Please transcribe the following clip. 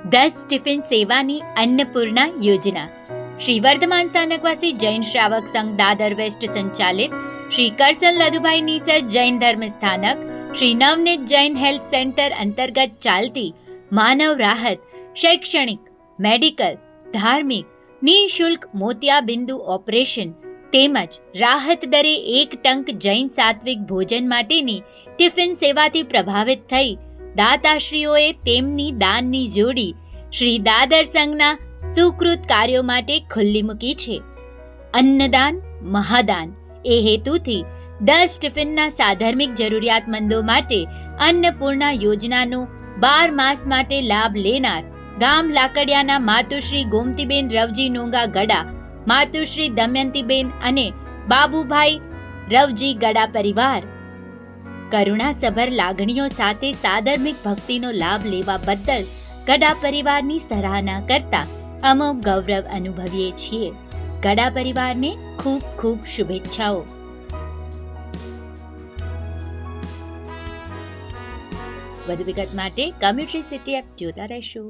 10 tiffin સેવાની અન્નપૂર્ણા યોજના. શ્રી વર્ધમાન સ્થાનકવાસી જૈન શ્રાવક સંઘ દાદર વેસ્ટ સંચાલિત શ્રી કરસન લદુભાઈ નીસર જૈન ધર્મ સ્થાનક, શ્રી નવનીત જૈન હેલ્થ સેન્ટર અંતર્ગત ચાલતી માનવ રાહત, શૈક્ષણિક, મેડિકલ, ધાર્મિક, નિઃશુલ્ક મોતિયાબિંદુ ઓપરેશન તેમજ રાહત દરે 1 ટંક જૈન સાત્વિક ભોજન માટેની ટિફિન સેવાથી પ્રભાવિત થઈ દાતાશ્રીઓએ તેમની દાનની જોડી શ્રી દાદર સંઘના સુકૃત કાર્યો માટે ખુલ્લી મૂકી છે. અન્નદાન મહાદાન એ હેતુથી 10 ટિફિનના સાધર્મિક જરૂરિયાતમંદો માટે અન્નપૂર્ણા યોજનાનો 12 માસ માટે લાભ લેનાર ગામ લાકડિયાના માતુશ્રી ગોમતીબેન રવજી નોંગા ગડા, માતુશ્રી દમયંતીબેન અને બાબુભાઈ રવજી ગડા પરિવાર કરુણાસભર લાગણીઓ સાથે સાધર્મિક ભક્તિનો લાભ લેવા બદલ ગડા પરિવારની સરાહના કરતા અમો ગૌરવ અનુભવીએ છીએ. ગડા પરિવારને ખૂબ ખૂબ શુભેચ્છાઓ. વધુ વિગત માટે કમ્યુનિટી સિટી એપ જોતા રહેશો.